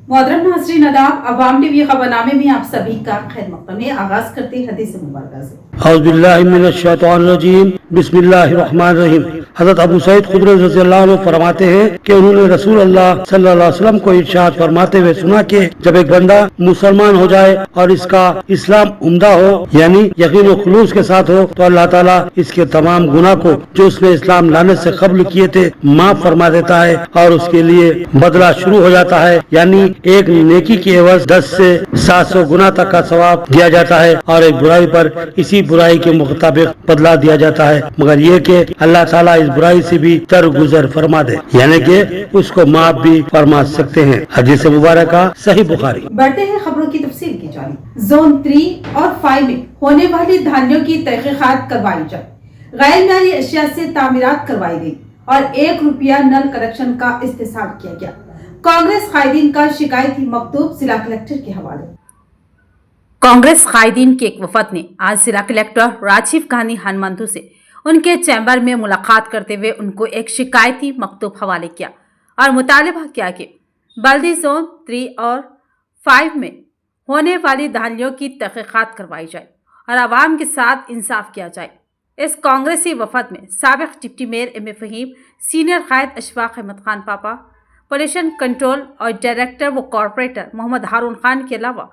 मोहतरम नाज़रीन आदाब, अवाम टीवी खबरनामे में आप सभी का खैर मक़दम है। आगाज करते हैं हदीस मुबारक से। औज़ुबिल्लाहि मिनश्शैतानिर्रजीम, बिस्मिल्लाहिर्रहमानिर्रहीम। हज़रत अबू सईद खुदरी रज़ियल्लाहु अन्हु फरमाते हैं कि उन्होंने रसूल अल्लाह सल्लल्लाहु अलैहि वसल्लम को इरशाद फरमाते हुए सुना कि जब एक बंदा मुसलमान हो जाए और इसका इस्लाम उम्दा हो, यानी यकीन और खुलूस के साथ हो, तो अल्लाह ताला इसके तमाम गुनाह को जो उसने इस्लाम लाने से कब्ल किए थे माफ फरमा देता है और उसके लिए बदला शुरू हो जाता है। यानी एक नेकी की एवज 10 से 700 गुना तक का सवाब दिया जाता है और एक बुराई पर इसी बुराई के मुताबिक बदला दिया जाता है, मगर ये कि अल्लाह ताला इस बुराई से भी दरगुजर फरमा दे, यानी कि उसको माफ भी फरमा सकते हैं। हदीस मुबारक सही बुखारी। बढ़ते हैं खबरों की तफसील की जानिब। जोन 3 और 5 में होने वाली धानियों की तहकीकात करवाई जाए, गैर माली अशिया से तामीरात करवाई गई और ₹1 नल कनेक्शन का इस्तेसाल किया गया। कांग्रेस कायदीन का शिकायती मकतूब जिला कलेक्टर के हवाले। कांग्रेस कायदीन के एक वफद ने आज जिला कलेक्टर राजीव गांधी हनुमंतु से उनके चैम्बर में मुलाकात करते हुए उनको एक शिकायती मकतूब हवाले किया और मुतालबा किया कि बल्दी जोन 3 और 5 में होने वाली धानियों की तहकीकात करवाई जाए और आवाम के साथ इंसाफ किया जाए। इस कांग्रेसी वफद में साबिक deputy mayor M A Fahim, senior कायद अशफाक अहमद खान पापा, पोल्यूशन कंट्रोल और डायरेक्टर व कॉरपोरेटर मोहम्मद हारून खान के अलावा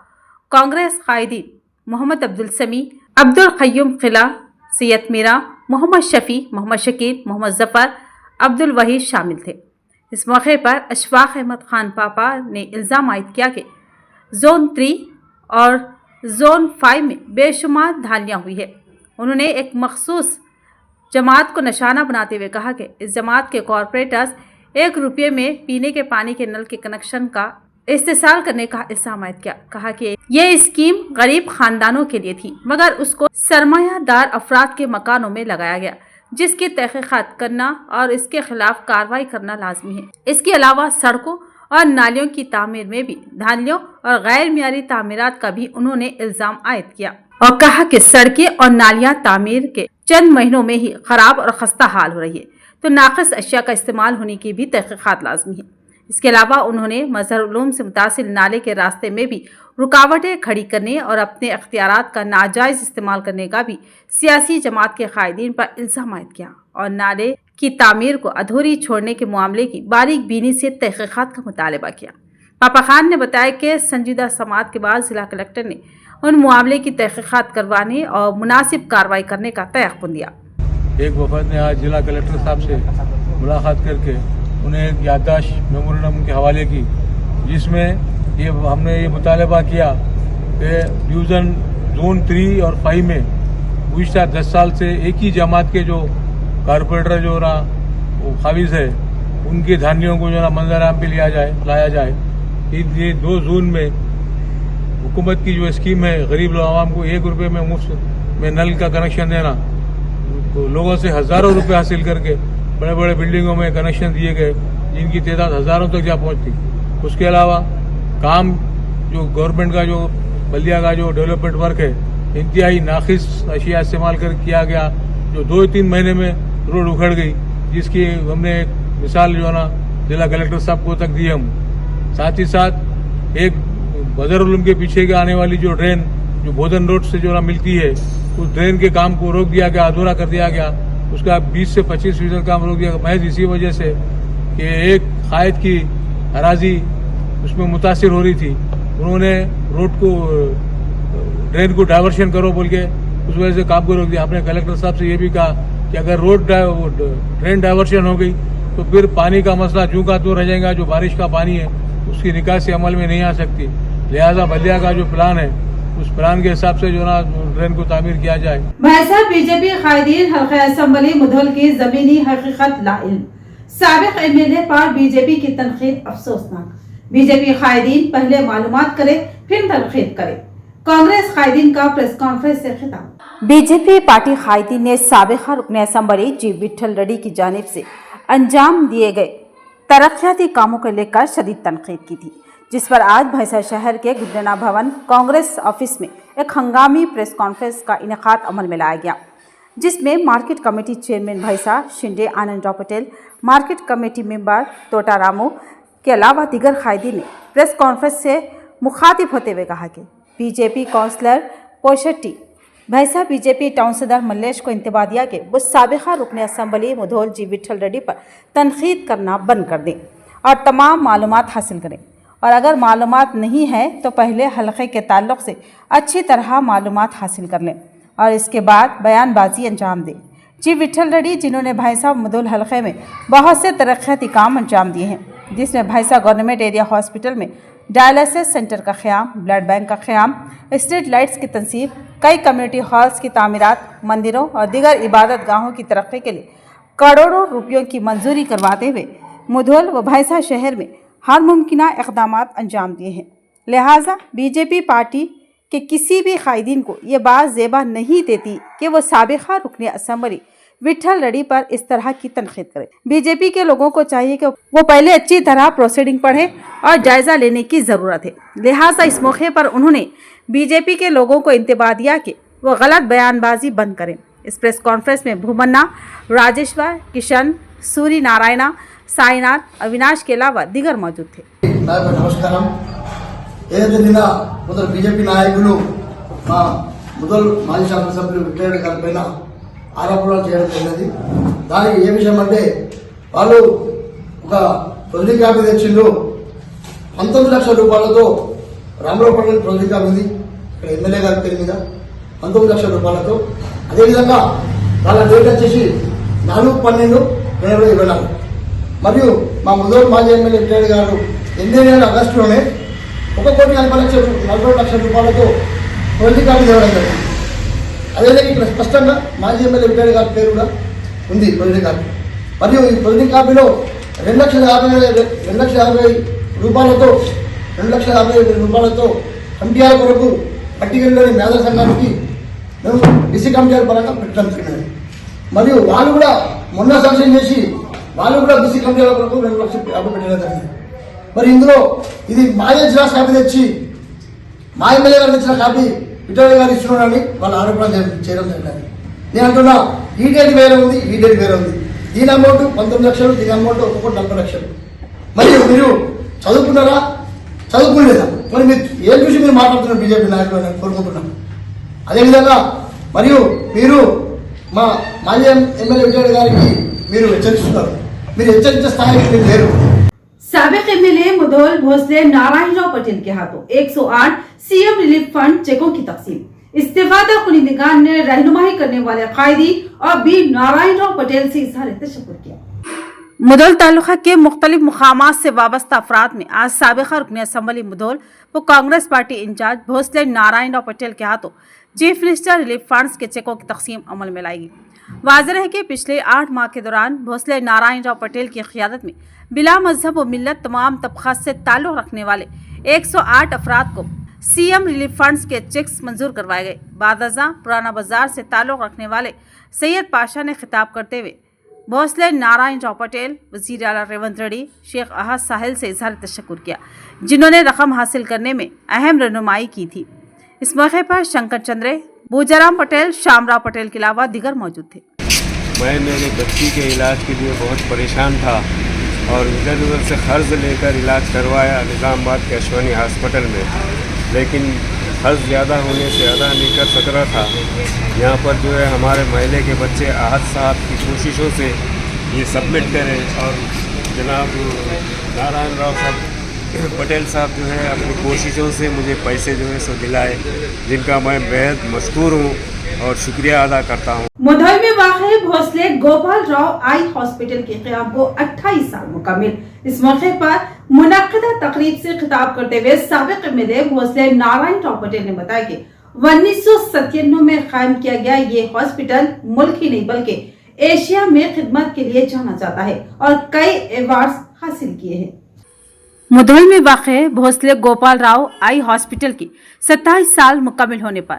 कांग्रेस कायदीन मोहम्मद अब्दुल समी, अब्दुल क़य्यूम क़िला, सैयद मीरा, मोहम्मद शफी, मोहम्मद शकील, मोहम्मद जफर, अब्दुल वहीद शामिल थे। इस मौके पर अशफाक अहमद खान पापा ने इल्ज़ाम आयद किया कि जोन 3 और जोन 5 में बेशुमार धानियाँ हुई है। उन्होंने एक मखसूस जमात को निशाना बनाते हुए कहा कि इस जमात के कॉरपोरेटर्स ₹1 में पीने के पानी के नल के कनेक्शन का इस्तेसाल करने का इल्ज़ाम आयद किया। कहा कि ये स्कीम गरीब खानदानों के लिए थी, मगर उसको सरमायादार अफराद के मकानों में लगाया गया, जिसकी तहकीकात करना और इसके खिलाफ कार्रवाई करना लाजमी है। इसके अलावा सड़कों और नालियों की तामीर में भी धानियों और गैर मियारी तामीरात का भी उन्होंने इल्ज़ाम आयद किया और कहा कि सड़कें और नालियां तामीर के चंद महीनों में ही खराब और खस्ता हाल हो रही है, तो नाक़िस अशिया का इस्तेमाल होने की भी तहकीकात लाजमी है। इसके अलावा उन्होंने मज़हर उलूम से मुतासिल नाले के रास्ते में भी रुकावटें खड़ी करने और अपने अख्तियारात का नाजायज़ इस्तेमाल करने का भी सियासी जमात के कायदीन पर इल्ज़ाम आयद किया और नाले की तामीर को अधूरी छोड़ने के मामले की बारीक बीनी से तहकीकात का मुतालबा किया। पापा खान ने बताया कि संजीदा समात के बाद जिला कलेक्टर ने उन मामले की तहकीकात करवाने और मुनासिब कार्रवाई करने का तयक़ुन दिया। एक वफद ने आज जिला कलेक्टर साहब से मुलाकात करके उन्हें एक याददाश्त मेमोरेंडम के हवाले की, जिसमें हमने ये मुतालबा किया कि डिवीज़न जोन 3 और 5 में गुज़िश्ता 10 साल से एक ही जमात के जो कारपोरेटर जो ना वो काबिज़ है, उनके धानियों को जो ना मंजराम पे लाया जाए। ये 2 जोन में हुकूमत की जो स्कीम है गरीब आवाम को ₹1 में मुफ्त में नल का कनेक्शन देना, तो लोगों से हज़ारों रुपए हासिल करके बड़े बड़े बिल्डिंगों में कनेक्शन दिए गए, जिनकी तादाद हज़ारों तक जा पहुंचती। उसके अलावा काम जो गवर्नमेंट का जो बल्दिया का जो डेवलपमेंट वर्क है, इंतहाई नाक़िस अशिया इस्तेमाल कर किया गया, जो 2-3 महीने में रोड उखड़ गई, जिसकी हमने एक मिसाल जो है ना जिला कलेक्टर साहब को तक दी हम। साथ ही साथ एक बदर उलूम के पीछे के आने वाली जो ड्रेन जो बोधन रोड से जो ना मिलती है, उस ड्रेन के काम को रोक दिया गया, अधूरा कर दिया गया। उसका 20 से 25% काम रोक दिया महज इसी वजह से कि एक कायद की अराजी उसमें मुतासिर हो रही थी। उन्होंने रोड को ड्रेन को डाइवर्शन करो बोल के उस वजह से काम को रोक दिया। आपने कलेक्टर साहब से ये भी कहा कि अगर ड्रेन डाइवर्शन हो गई तो फिर पानी का मसला जूं का त्यों रह जाएगा। जो बारिश का पानी है उसकी निकासी अमल में नहीं आ सकती। लिहाजा बल्दिया का जो प्लान है उस प्लान के हिसाब से जो ना ड्रेन को तामीर किया जाए। बीजेपी कायदीन हल्का असेंबली मुधोल की जमीनी हकीकत लाइल, साबिक एमएलए पर बीजेपी की तनकीद अफसोसनाक। बीजेपी कायदीन पहले मालूमात करे फिर तनकीद करे। कांग्रेस कायदीन का प्रेस कॉन्फ्रेंस से खिताब। बीजेपी पार्टी कायदीन ने साबिक रुकन असेंबली जी विठल रेड्डी की जानिब से अंजाम दिए गए तरक्याती कामों को लेकर शदीद तनकीद की थी, जिस पर आज भैंसा शहर के गुजराना भवन कांग्रेस ऑफिस में एक हंगामी प्रेस कॉन्फ्रेंस का इनेकाद अमल में लाया गया, जिसमें मार्केट कमेटी चेयरमैन भैंसा Shinde Anandrao Patel, market committee member तोटा रामू के अलावा दीगर कायदीन ने प्रेस कॉन्फ्रेंस से मुखातिब होते हुए कहा कि बीजेपी काउंसलर पोशेट्टी भैंसा बीजेपी टाउन सदर मल्लेश को इंतबा दिया कि वो साबिका रुकन असम्बली मुधोल जी विट्ठल रेड्डी पर तनकीद करना बंद कर दें और तमाम मालूमात हासिल करें, और अगर मालूमात नहीं है तो पहले हलक़े के ताल्लुक़ से अच्छी तरह मालूमात हासिल कर लें और इसके बाद बयानबाजी अंजाम दें। जी विट्ठल रेड्डी जिन्होंने भैंसा मुधोल हलक़े में बहुत से तरक्याती काम अंजाम दिए हैं, जिसमें भैंसा गवर्नमेंट एरिया हॉस्पिटल में डायलिसिस सेंटर का क़याम, ब्लड बैंक का क़याम, स्ट्रीट लाइट्स की तनसीब, कई कम्युनिटी हॉल्स की तामीरात, मंदिरों और दीगर इबादत गाहों की तरक्की के लिए करोड़ों रुपयों की मंजूरी करवाते हुए मुधोल व भैंसा शहर में हर मुमकिन इक़दामात अंजाम दिए हैं। लिहाजा बीजेपी पार्टी के किसी भी कायदीन को ये बात ज़ेबा नहीं देती कि वो साबिका रुकन असम्बली विट्ठल रेड्डी पर इस तरह की तनकीद करें। बीजेपी के लोगों को चाहिए कि वो पहले अच्छी तरह प्रोसीडिंग पढ़ें और जायज़ा लेने की ज़रूरत है। लिहाजा इस मौके पर उन्होंने बीजेपी के लोगों को इंतबा दिया कि वो गलत बयानबाजी बंद करें। इस प्रेस कॉन्फ्रेंस में भूमन्ना, राजेश्वर, किशन, सूरी नारायणा, साईनाथ, अविनाश के अलावा दीगर मौजूद थे। నమస్కారం। ఏదైతే నిన్న కొందరు బీజేపీ నాయకులు మా ముదల్ మాజీ శాసనసభ్యులు విట్లరెడ్డి గారి పైన ఆరోపణలు చేయడం జరిగింది। దానికి ఏ విషయం అంటే వాళ్ళు ఒక ప్రొజెక్ట్ కాపీ తెచ్చిండ్రు, 19 లక్షల రూపాయలతో రామరావు పటేల్ ప్రొజెక్ట్ కాపీ ఉంది ఇక్కడ ఎమ్మెల్యే గారి పేరు మీద 19 లక్షల రూపాయలతో। అదేవిధంగా వాళ్ళ డేట్ వచ్చేసి 4/12/2024 మరియు మా ముదల్ మాజీ ఎమ్మెల్యే విట్లరెడ్డి గారు 8 ఆగస్టులోనే 1,40,40,00,000 రూపాయలతో ప్రొజెక్ట్ కాపీ తేవడం జరిగింది। అదేవిధంగా ఇక్కడ స్పష్టంగా మాజీ ఎమ్మెల్యే విట్లరెడ్డి గారి పేరు కూడా ఉంది ప్రొజెక్ట్ కాపీ। మరియు ఈ ప్రొజెక్ట్ కాపీలో 2,50,000 రూపాయలతో 2,50,000 రూపాయలతో కమిటీల కొరకు పట్టికల్లోని మేధా సంఘానికి మేము బీసీ కమిటీల పరంగా పెట్టడం జరిగినది। మరియు వాళ్ళు కూడా మొన్న శాంక్షన్ చేసి వాళ్ళు కూడా బీసీ కమిటీల కొరకు 2 లక్షలు పెట్టడం జరిగింది। మరి ఇందులో ఇది మాజీ జిరాక్స్ కాపీ తెచ్చి మా ఎమ్మెల్యే గారు తెచ్చిన కాపీ విట్లరెడ్డి గారు ఇస్తున్నారని వాళ్ళు ఆరోపణ చేయడం జరిగింది। నేను అంటున్నా ఈ డేట్ వేరే ఉంది, ఈ డేట్ వేరే ఉంది। దీని అమౌంట్ 19 లక్షలు, దీని అమౌంట్ 1,40 లక్షలు। మరియు మీరు చదువుకున్నారా, చదువుకోలేదా? మరి మీరు ఏం చూసి మీరు మాట్లాడుతున్నారు బీజేపీ నాయకులు అని కోరుకుంటున్నాం। అదేవిధంగా మరియు మీరు మా మాజీ ఎమ్మెల్యే విట్లరెడ్డి గారికి మీరు హెచ్చరిస్తున్నారు, మీరు హెచ్చరించే స్థాయికి మీరు లేరు। साबिक एमएलए मुधोल भोसले नारायण राव पटेल के हाथों 108 सीएम रिलीफ फंड चेकों की तकसीम। इस्तीफादा कुनिंदगान ने रहनुमाई करने वाले कायदी और बी नारायण राव पटेल से इजहार तशक्कुर किया। मुधोल तालुका के मुख्तलिफ मुकामात से वाबस्ता अफराद में आज साबिका रुकन असम्बली मुधोल व कांग्रेस पार्टी इंचार्ज भोसले नारायण राव पटेल के हाथों चीफ मिनिस्टर रिलीफ फंड्स के चेकों की तकसीम अमल में लाई गई। वाज़ेह है कि पिछले 8 माह के दौरान भोसले नारायण राव पटेल की क़ियादत में बिला मजहब व मिल्लत तमाम तबक़ात से ताल्लुक़ रखने वाले 108 अफराद को सीएम रिलीफ फंड्स के चेक्स मंजूर करवाए गए। बादजा पुराना बाजार से ताल्लुक़ रखने वाले सैयद पाशा ने खिताब करते हुए भोसले नारायण राव पटेल, वज़ीर आला रेवंत रेड्डी, शेख अहद साहिल से इजहार तशक्कुर किया, जिन्होंने रकम हासिल करने में अहम रहनुमाई की थी। इस मौके पर शंकर चंद्रे, बूजाराम पटेल, श्यामराव पटेल के अलावा दीगर मौजूद थे। मैं मेरे बच्ची के इलाज के लिए बहुत परेशान था और इधर उधर से कर्ज लेकर इलाज करवाया निज़ामाबाद के अश्वनी हॉस्पिटल में, लेकिन कर्ज ज़्यादा होने से अदा नहीं कर सक रहा था। यहाँ पर जो है हमारे महल्ले के बच्चे आहत साहब की कोशिशों से ये सबमिट करें और जनाब नारायण राव साहब पटेल साहब जो है अपनी कोशिशों से मुझे पैसे जो है सो दिलाए, जिनका मैं बेहद मशकूर हूँ और शुक्रिया अदा करता हूँ। मुधोल में वाक़े भोसले गोपाल राव आई हॉस्पिटल के क़याम को 28 साल मुकम्मिल। इस मौके पर मुनक़्क़िदा तकरीब से खिताब करते हुए साबिक़ एमएलए भोसले नारायण राव पटेल ने बताया कि 1997 में कायम किया गया ये हॉस्पिटल मुल्क ही नहीं बल्कि एशिया में खिदमत के लिए जाना जाता है और कई अवार्ड हासिल किए हैं। मुधोल में वाक़े भोसले गोपाल राव आई हॉस्पिटल की 27 साल मुकम्मिल होने पर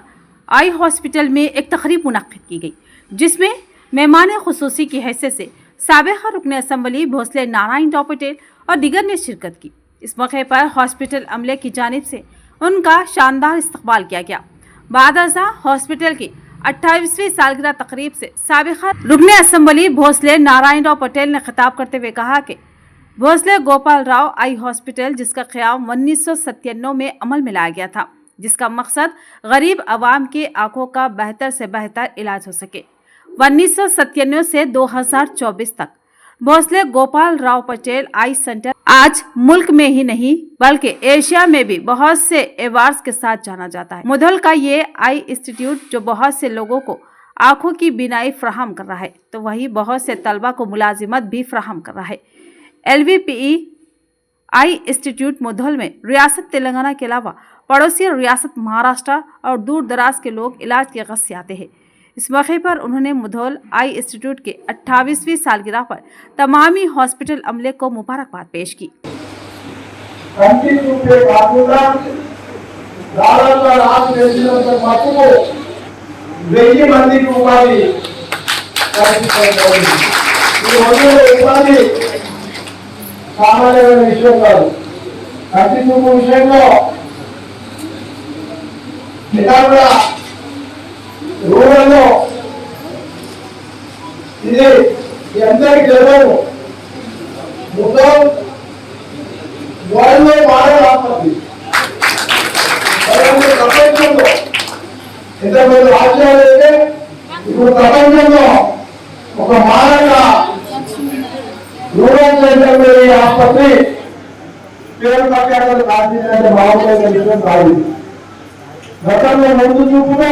आई हॉस्पिटल में एक तकरीब मुनक़्क़िद की गई, जिसमें मेहमान खुसूसी की हैसियत से साबिक़ा रुकन असम्बली भोसले नारायण राव पटेल और दीगर ने शिरकत की। इस मौके पर हॉस्पिटल अमले की जानिब से उनका शानदार इस्तकबाल किया गया। बादजा हॉस्पिटल की 28वीं सालगिरह तकरीब से साबिक़ा रुकन असम्बली भोसले नारायण राव पटेल ने खिताब करते हुए कहा कि भोसले गोपाल राव आई हॉस्पिटल, जिसका क़याम 1997 में अमल में लाया गया था, जिसका मकसद गरीब आवाम के आंखों का बेहतर से बेहतर इलाज हो सके। 1997 से 2024 तक भोसले गोपाल राव पटेल आई सेंटर आज मुल्क में ही नहीं बल्कि एशिया में भी बहुत से अवार्ड्स के साथ जाना जाता है। मुधोल का ये आई इंस्टीट्यूट जो बहुत से लोगों को आंखों की बीनाई फराहम कर रहा है, तो वही बहुत से तलबा को मुलाजिमत भी फराहम कर रहा है। LVPE आई इंस्टीट्यूट मुधोल में रियासत तेलंगाना के अलावा पड़ोसी रियासत महाराष्ट्र और दूर दराज के लोग इलाज के गरज से आते हैं। इस मौके पर उन्होंने मुधोल आई इंस्टीट्यूट के 28वीं सालगिरह पर तमामी हॉस्पिटल अमले को मुबारकबाद पेश की। సామాన్యమైన విషయం కాదు. కంటి చూపు విషయంలో నిజంగా రూరల్లో ఇది ఎంతకి తెలియదు. మొత్తం వరల్డ్లో మానవ ఆసుపత్రి ప్రపంచంలో ఇంతకుముందు రాజ్యాలు అయితే ఇప్పుడు ప్రపంచంలో ఒక మానవ రూరల్ సెంటర్ ఆసుపత్రి పేరు ప్రఖ్యాతలు కాల్చిందంటే బాగుండే విషయం కాదు. గతంలో ముందు చూపులో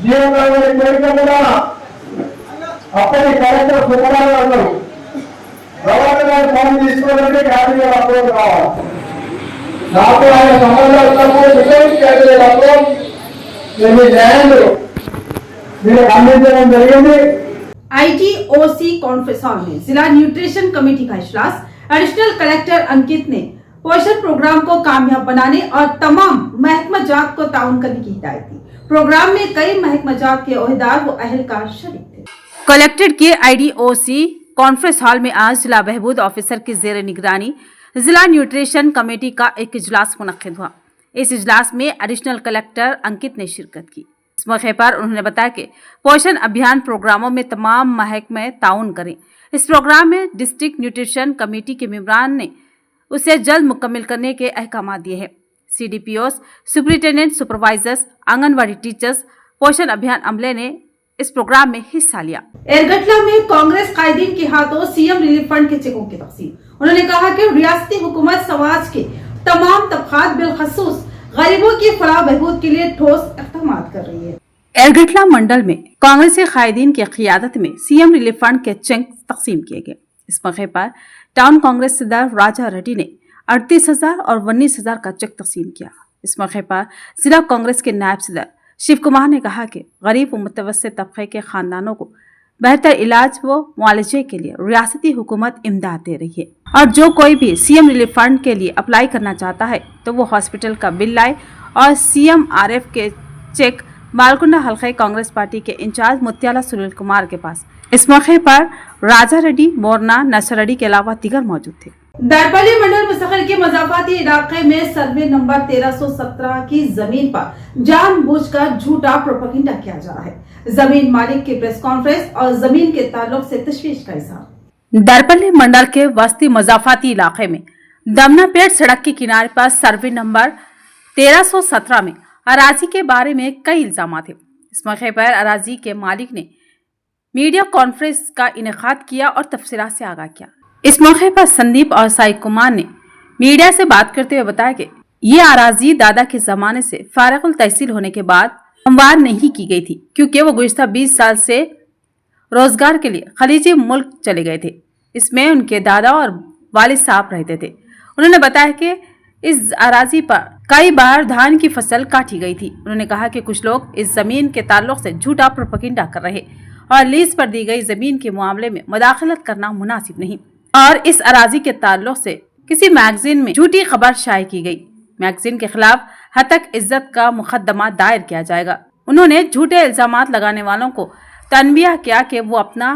జీవనగర్ కోరిక కూడా అప్పటి కలెక్టర్ సుబ్బారావు అన్నారు, గవర్నర్ గారు ఫోన్ తీసుకోవాలంటే క్యాబినెట్ అప్రూవల్ కావాలి. నాకు ఆయన సంబంధాలు క్యాబినెట్ అప్రూవల్ మీ ల్యాండ్ మీరు అందించడం జరిగింది. IGOC कॉन्फ्रेंस हॉल में जिला न्यूट्रिशन कमेटी का इजलास एडिशनल कलेक्टर अंकित ने पोषण प्रोग्राम को कामयाब बनाने और तमाम महकमा जात को ताउन करने की हिदायत दी। प्रोग्राम में कई महकमा जात के ओहदेदार व अहलकार शरीक थे। कलेक्ट्रेट के IDOC कॉन्फ्रेंस हॉल में आज जिला बहबूद ऑफिसर की जेर निगरानी जिला न्यूट्रिशन कमेटी का एक इजलास मुनक्किद हुआ। इस इजलास में एडिशनल कलेक्टर अंकित ने शिरकत की। इस मौके पर उन्होंने बताया कि पोषण अभियान प्रोग्रामों में तमाम महकमे ताउन करें। इस प्रोग्राम में डिस्ट्रिक्ट न्यूट्रिशन कमेटी के मेंबरान ने उसे जल्द मुकम्मल करने के अहकाम दिए हैं। CDPOs, superintendent, supervisors, anganwadi teachers, पोषण अभियान अमले ने इस प्रोग्राम में हिस्सा लिया। एरगटला में कांग्रेस कायदीन के हाथों CM रिलीफ फंड के चेकों की तकसीम। उन्होंने कहा कि रियासती हुकूमत समाज के तमाम तबकात बिलखसूस गरीबों की फलाह बहबूद के लिए ठोस इक़दाम कर रही है। एरगटला मंडल में कांग्रेस के कायदीन की क़ियादत में CM रिलीफ फंड के चेक तकसीम किए गए। इस मौके पर टाउन कांग्रेस सदर राजा रेड्डी ने 38,000 और 19,000 का चेक तकसीम किया। इस मौके पर जिला कांग्रेस के नायब सदर शिव कुमार ने कहा कि गरीब व मुतवस्सित तबके के खानदानों को बेहतर इलाज व मुआलजे के लिए रियासती हुकूमत इमदाद दे रही है और जो कोई भी CM रिलीफ फंड के लिए अप्लाई करना चाहता है तो वो हॉस्पिटल का बिल लाए और CMRF के चेक बालकुंडा हल्के कांग्रेस पार्टी के इंचार्ज मुत्याला सुनील कुमार के पास। इस मौके पर राजा रेड्डी, मोरना, नसर रेड्डी के अलावा दीगर मौजूद थे। दारपल्ली मंडल मुस्तकिल के मजाफाती इलाके में सर्वे नंबर 1317 की जमीन पर जानबूझकर झूठा प्रोपेगेंडा किया जा रहा है। जमीन मालिक की प्रेस कॉन्फ्रेंस और जमीन के ताल्लुक से तशवीश का इजहार। दारपल्ली मंडल के वस्ती मजाफाती इलाके में दमनापेट सड़क के किनारे पर सर्वे नंबर 1317 में अराजी के बारे में कई इल्जाम थे। इस मौके पर अराजी के मालिक ने मीडिया कॉन्फ्रेंस का इनेकाद किया और तफसीलात से आगाह किया। इस मौके पर संदीप और साई कुमार ने मीडिया से बात करते हुए बताया कि ये अराजी दादा के जमाने से फारिगुल तहसील होने के बाद हमवार नहीं की गई थी, क्योंकि वो गुज़िश्ता 20 साल से रोजगार के लिए खलीजी मुल्क चले गए थे। इसमें उनके दादा और वालिद साहब रहते थे। उन्होंने बताया कि इस अराजी पर कई बार धान की फसल काटी गई थी। उन्होंने कहा कि कुछ लोग इस जमीन के ताल्लुक से झूठा प्रोपेगेंडा कर रहे और लीज पर दी गई जमीन के मामले में मुदाखलत करना मुनासिब नहीं और इस अराजी के ताल्लुक से किसी मैगजीन में झूठी खबर शाये की गई। मैगजीन के खिलाफ हतक इज्जत का मुकदमा दायर किया जाएगा। उन्होंने झूठे इल्जामात लगाने वालों को तनबिया किया कि वो अपना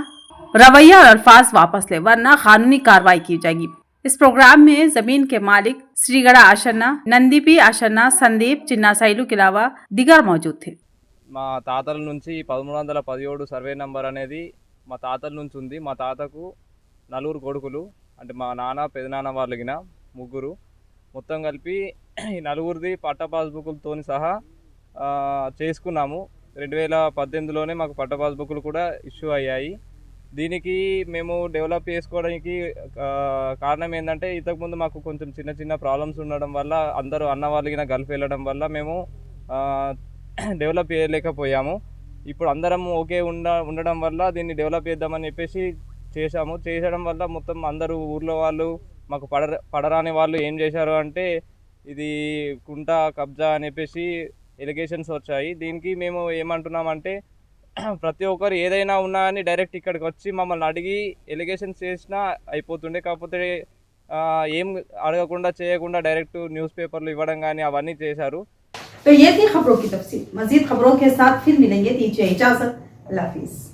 रवैया और अल्फाज वापस ले, वरना कानूनी कार्रवाई की जाएगी। इस प्रोग्राम में जमीन के मालिक श्रीगढ़ आशन्ना, नंदीपी आशन्ना, संदीप, चिन्ना सैलू के अलावा दिगर मौजूद थे। మా తాతల నుంచి 1317 సర్వే నంబర్ అనేది మా తాతల నుంచి ఉంది। మా తాతకు నలుగురు కొడుకులు, అంటే మా నాన్న పెదనాన్న వాళ్ళగిన ముగ్గురు, మొత్తం కలిపి ఈ నలుగురిది పట్ట పాస్బుక్లతో సహా చేసుకున్నాము. 2018లోనే మాకు పట్ట పాస్బుక్లు కూడా ఇష్యూ అయ్యాయి. దీనికి మేము డెవలప్ చేసుకోవడానికి కారణం ఏంటంటే, ఇంతకుముందు మాకు కొంచెం చిన్న చిన్న ప్రాబ్లమ్స్ ఉండడం వల్ల, అందరూ అన్న వాళ్ళకిన గల్ఫ్ వెళ్ళడం వల్ల మేము డెవలప్ చేయలేకపోయాము. ఇప్పుడు అందరం ఓకే ఉండడం వల్ల దీన్ని డెవలప్ చేద్దామని చెప్పేసి చేసడం వల్ల మొత్తం అందరూ ఊర్లో వాళ్ళు, మాకు పడరాని వాళ్ళు ఏం చేశారు అంటే, ఇది కుంట కబ్జా అని చెప్పేసి ఎలిగేషన్స్ వచ్చాయి. దీనికి మేము ఏమంటున్నామంటే, ప్రతి ఒక్కరు ఏదైనా ఉన్నా అని డైరెక్ట్ ఇక్కడికి వచ్చి మమ్మల్ని అడిగి ఎలిగేషన్స్ చేసినా అయిపోతుండే. కాకపోతే ఏం అడగకుండా చేయకుండా డైరెక్ట్ న్యూస్ పేపర్లు ఇవ్వడం కానీ అవన్నీ చేశారు. तो ये थी खबरों की तफसील। मजीद खबरों के साथ फिर मिलेंगे। दीजिए इजाजत। अल्लाह हाफिज।